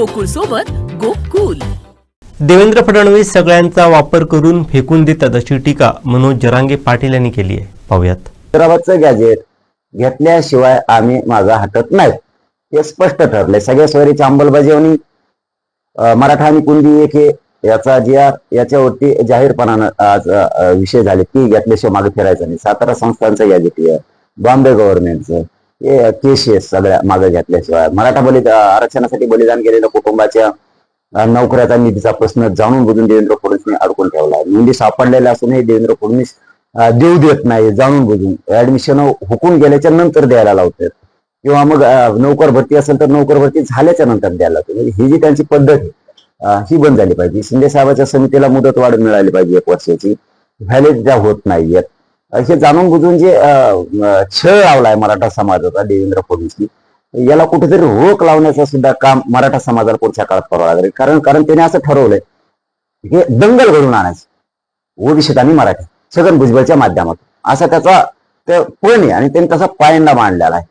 गोकुळ सोबत गोकुल. देवेंद्र फडणवीस सगळ्यांचा वापर करून फेकून देतात अशी टीका मनोज जरांगे पाटील यांनी केली आहे. पाहूयात. हैदराबादचं गॅजेट घेतल्याशिवाय आम्ही मागं हटत नाही हे स्पष्ट ठरलंय. सगळ्या सोयरीची अंमलबजावणी मराठा आणि कुणबी एक याचा याच्यावरती जाहीरपणानं आज विषय झाले की घेतल्याशिवाय मागे फिरायचं नाही. सातारा संस्थांचं गॅजेट आहे, बॉम्बे गव्हर्नमेंटचं हे केसेस सगळ्या मागे घेतल्याशिवाय मराठा आरक्षणासाठी बलिदान केलेल्या कुटुंबाच्या नोकऱ्याचा निधीचा प्रश्न जाणून बुजून देवेंद्र फडणवीसने अडकून ठेवला. निधी सापडलेला असूनही देवेंद्र फडणवीस देऊ देत नाही. जाणून बुजून ऍडमिशन हुकून गेल्याच्या नंतर द्यायला लावतात किंवा मग नोकर भरती असेल तर नोकर भरती झाल्याच्या नंतर द्यायला लावतात. ही जी त्यांची पद्धत आहे ही बंद झाली पाहिजे. शिंदे साहेबांच्या समितीला मुदत वाढ मिळाली पाहिजे 1 वर्षाची. व्हॅलिड ज्या होत नाहीयेत हे जाणून बुजून जे छळ लावलाय मराठा समाजाचा देवेंद्र फडणवीसनी याला कुठेतरी रोख लावण्याचं सुद्धा काम मराठा समाजाला पुढच्या काळात करावं लागेल. कारण त्याने असं ठरवलंय की दंगल घडून आणायचं ओबीसीत आणि मराठी छगन भुजबळच्या माध्यमातून असा त्याचा पण आहे आणि त्यांनी तसा पायंडा मांडलेला आहे.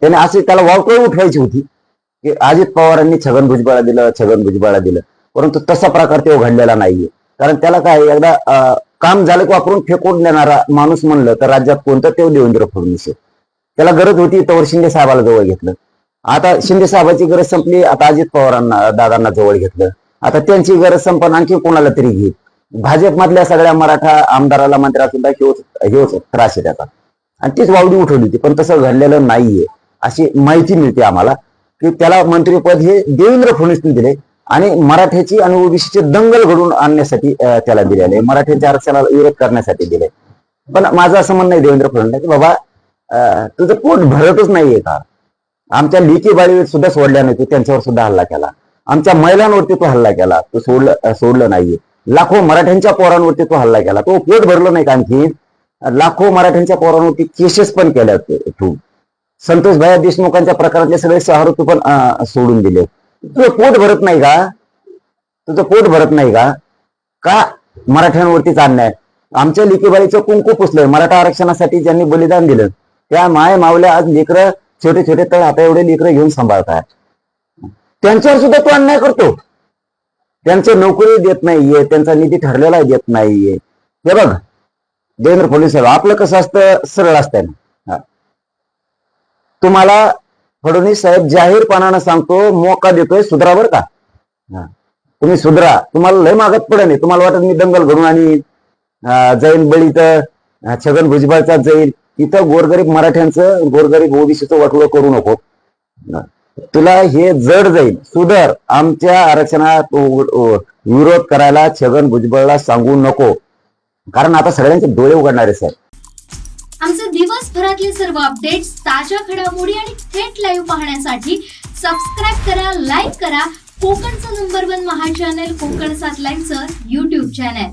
त्याने असे त्याला वावकळ उठवायची होती की अजित पवारांनी छगन भुजबळला दिलं परंतु तसा प्रकार तो घडलेला नाहीये. कारण त्याला काय एकदा काम झालं की वापरून फेकून देणारा माणूस म्हणलं तर राज्यात कोणतं ते देवेंद्र फडणवीस. त्याला गरज होती तर शिंदे साहेबाला जवळ घेतलं. आता शिंदे साहेबाची गरज संपली, आता अजित पवारांना दादांना जवळ घेतलं. आता त्यांची गरज संपन आणखी कोणाला तरी घेत. भाजपमधल्या सगळ्या मराठा आमदाराला मंत्र्या सुद्धा हेच त्रास आहे त्याचा आणि तीच वावडी उठवली होती. पण तसं घडलेलं नाहीये अशी माहिती मिळते आम्हाला की त्याला मंत्रिपद हे देवेंद्र फडणवीसने दिले आणि मराठ्याची आणि ओबीसीचे दंगल घडून आणण्यासाठी त्याला दिलेले, मराठ्यांच्या आरक्षणाला विरोध करण्यासाठी दिले. पण माझं असं म्हणणं आहे देवेंद्र फडणवीस की बाबा तुझं पोट भरतच नाहीये का? आमच्या लेकी बाळीवर सुद्धा सोडल्या नाही, तू त्यांच्यावर सुद्धा हल्ला केला. आमच्या महिलांवरती तो हल्ला केला, तू सोडलं नाहीये. लाखो मराठ्यांच्या पोरांवरती तो हल्ला केला, तो पोट भरलं नाही का? आणखी लाखो मराठ्यांच्या पोरांवरती केसेस पण केल्या तू. संतोष भाई देशमुखांच्या प्रकारातले सगळे शहर तू पण सोडून दिले. तुझं पोट भरत नाही का? तुझं पोट भरत नाही का? का मराठ्यांवरतीच अन्याय? आमच्या लेकीबाईचं कुंकू पुसलंय. मराठा आरक्षणासाठी ज्यांनी बलिदान दिलं त्या माय मावल्या आज लेकरं छोटे छोटे तर आता एवढे लेकरं घेऊन सांभाळतात. त्यांच्यावर सुद्धा तो अन्याय करतो. त्यांचं नोकरी देत नाहीये, त्यांचा निधी ठरलेला देत नाहीये. हे बघ देवेंद्र फडणवीस आपलं कसं असतं, सरळ असतं ना. तुम्हाला फडणवीस साहेब जाहीरपणानं सांगतो, मोका देतोय, सुधरा बरं का. तुम्ही सुधरा. तुम्हाला लय मागत पडे नाही. तुम्हाला वाटत मी दंगल घडून आणि जाईल बळी तर छगन भुजबळचा जाईल. इथं गोरगरीब मराठ्यांचं गोरगरीब ओबीसीचं वाटोळं करू नको. तुला हे जड जाईल. सुधर. आमच्या आरक्षणात विरोध करायला छगन भुजबळला सांगू नको. कारण आता सगळ्यांचे डोळे उघडणारे सर. आमचे दिवसभरातले सर्व अपडेट्स, ताज्या घडामोडी आणि थेट लाईव्ह पाहण्यासाठी सबस्क्राईब करा, लाईक करा कोकणचं नंबर 1 महा चॅनल कोकण 7 लाईव्हचं YouTube चॅनल.